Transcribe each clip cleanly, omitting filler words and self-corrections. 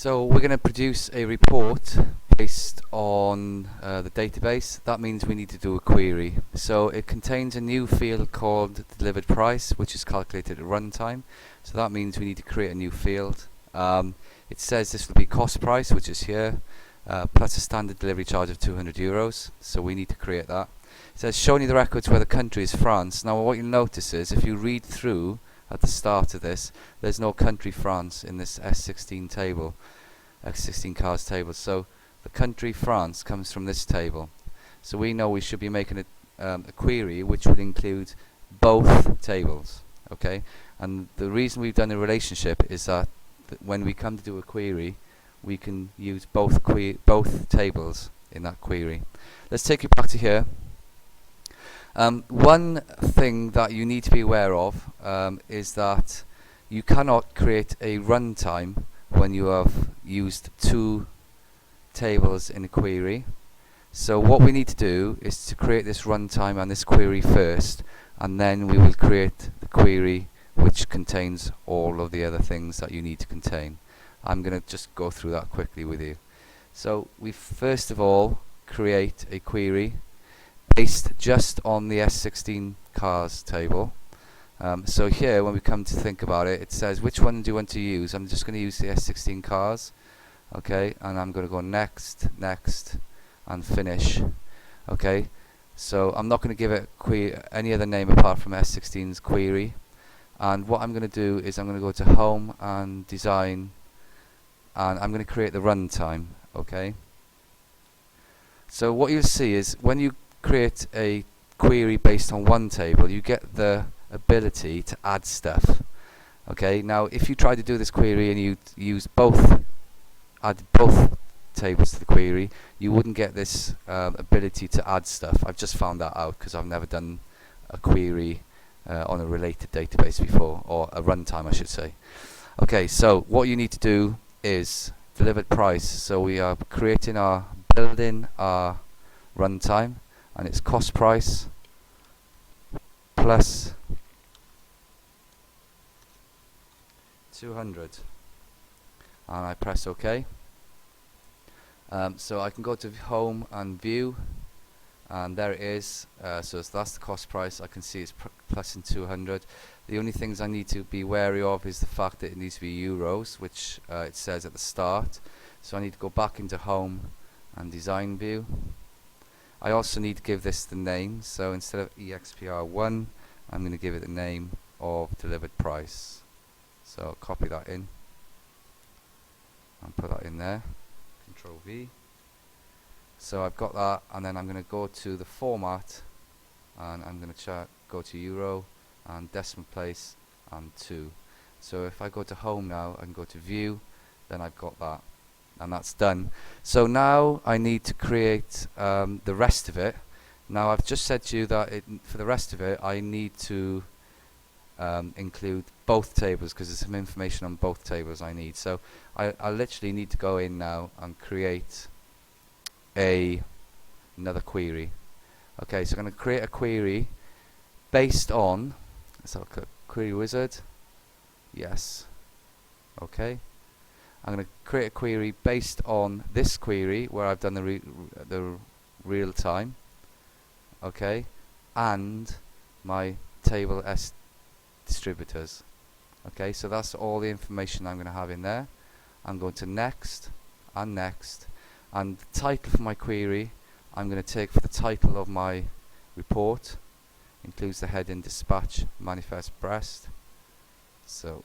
So we're going to produce a report based on the database. That means we need to do a query. So it contains a new field called delivered price, which is calculated at runtime. So that means we need to create a new field. It says this will be cost price, which is here, plus a standard delivery charge of €200. So we need to create that. It says showing you the records where the country is France. Now what you'll notice is if you read through at the start of this, there's no country France in this S16 table, S16 cars table. So the country France comes from this table. So we know we should be making a query which would include both tables. Okay, and the reason we've done a relationship is that when we come to do a query, we can use both tables in that query. Let's take you back to here. One thing that you need to be aware of is that you cannot create a runtime when you have used two tables in a query. So what we need to do is to create this runtime and this query first, and then we will create the query which contains all of the other things that you need to contain. I'm going to just go through that quickly with you. So we first of all create a query based just on the S16 cars table. So here, when we come to think about it, it says which one do you want to use. I'm just going to use the S16 cars, okay, and I'm going to go next, next, and finish. Okay, so I'm not going to give it any other name apart from S16's query. And what I'm going to do is I'm going to go to Home and Design, and I'm going to create the runtime. Okay. So what you'll see is when you create a query based on one table, you get the ability to add stuff. Okay, now if you try to do this query and you add both tables to the query, you wouldn't get this ability to add stuff. I've just found that out because I've never done a query on a related database before, or a runtime I should say. Okay, so what you need to do is delivered price. So we are building our runtime, and it's cost price plus 200, and I press OK. So I can go to Home and View, and there it is. So that's the cost price. I can see it's plus in 200. The only things I need to be wary of is the fact that it needs to be euros, which it says at the start. So I need to go back into Home and Design View. I also need to give this the name, so instead of EXPR1, I'm going to give it the name of delivered price. So I'll copy that in and put that in there, Control V. So I've got that, and then I'm going to go to the format, and I'm going to go to Euro and decimal place and 2. So if I go to Home now, I can go to View, then I've got that. And that's done. So now I need to create the rest of it. Now I've just said to you that for the rest of it I need to include both tables because there's some information on both tables I need. So I literally need to go in now and create another query. Okay, so I'm going to create a query based on, let's have a look at Query Wizard. Yes. Okay. I'm going to create a query based on this query where I've done the real time, okay, and my table S distributors. Okay, so that's all the information I'm going to have in there. I'm going to next and next, and the title for my query I'm going to take for the title of my report, includes the heading Dispatch Manifest Brest. So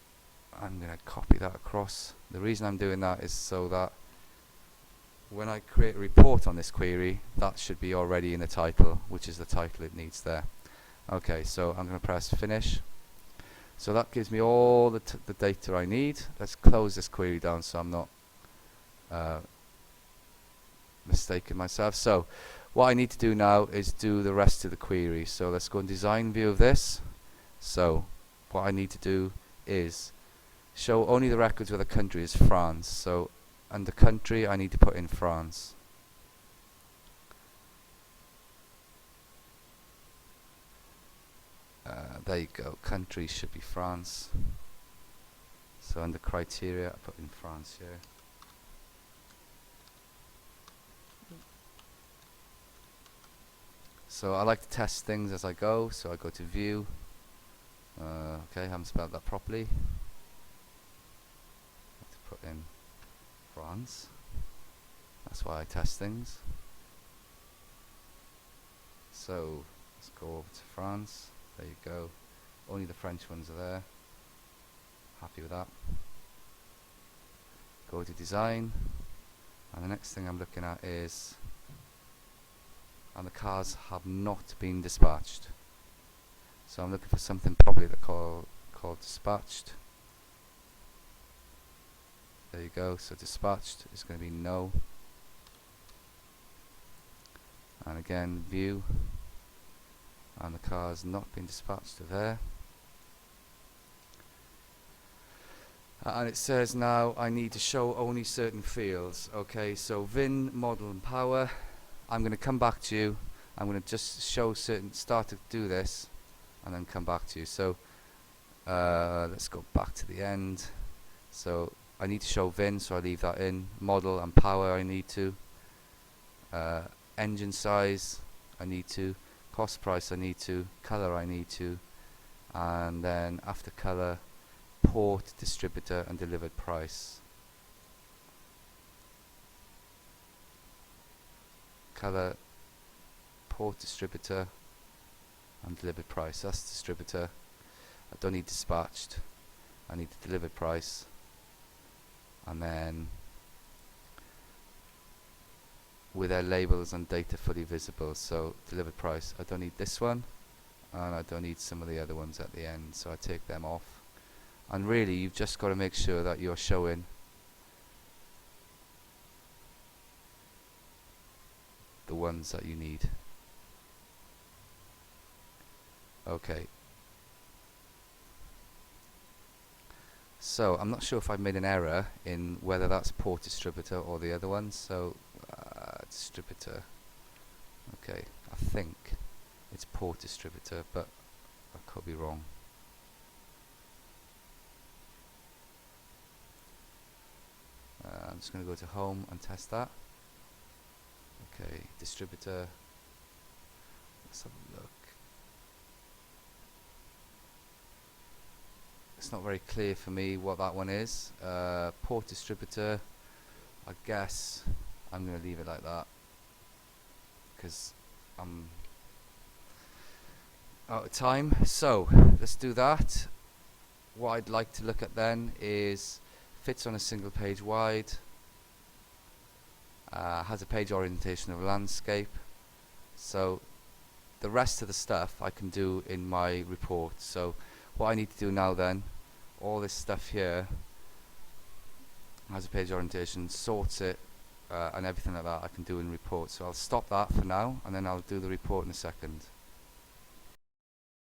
I'm going to copy that across. The reason I'm doing that is so that when I create a report on this query, that should be already in the title, which is the title it needs there. Okay, so I'm going to press finish. So that gives me all the data I need. Let's close this query down so I'm not mistaken myself. So what I need to do now is do the rest of the query. So let's go in Design View of this. So what I need to do is show only the records where the country is France. So under country I need to put in France. There you go, country should be France. So under criteria I put in France here. So I like to test things as I go, so I go to view. Okay, I haven't spelled that properly. I have to put in France. That's why I test things. So let's go over to France. There you go. Only the French ones are there. Happy with that. Go to design, and the next thing I'm looking at is, and the cars have not been dispatched. So I'm looking for something probably that called dispatched. There you go. So dispatched is going to be no. And again, view, and the car's not been dispatched to there. And it says now I need to show only certain fields. Okay, so VIN, model and power. I'm going to come back to you. I'm going to just show certain, start to do this and then come back to you. So let's go back to the end. So I need to show VIN, so I leave that in. Model and power I need to. Engine size I need to. Cost price I need to. Color I need to. And then after color, port, distributor and delivered price. Color, port, distributor and delivered price. That's distributor. I don't need dispatched. I need the delivered price. And then with their labels and data fully visible. So delivered price, I don't need this one, and I don't need some of the other ones at the end, so I take them off. And really you've just got to make sure that you're showing the ones that you need. Okay, so I'm not sure if I've made an error in whether that's port distributor or the other one. So distributor, okay, I think it's port distributor, but I could be wrong. I'm just going to go to home and test that. Okay, distributor, let's have a look. It's not very clear for me what that one is. Port distributor, I guess I'm going to leave it like that because I'm out of time. So let's do that. What I'd like to look at then is fits on a single page wide, has a page orientation of landscape. So the rest of the stuff I can do in my report. So what I need to do now then, all this stuff here has a page orientation, sorts it, and everything like that I can do in report. So I'll stop that for now and then I'll do the report in a second.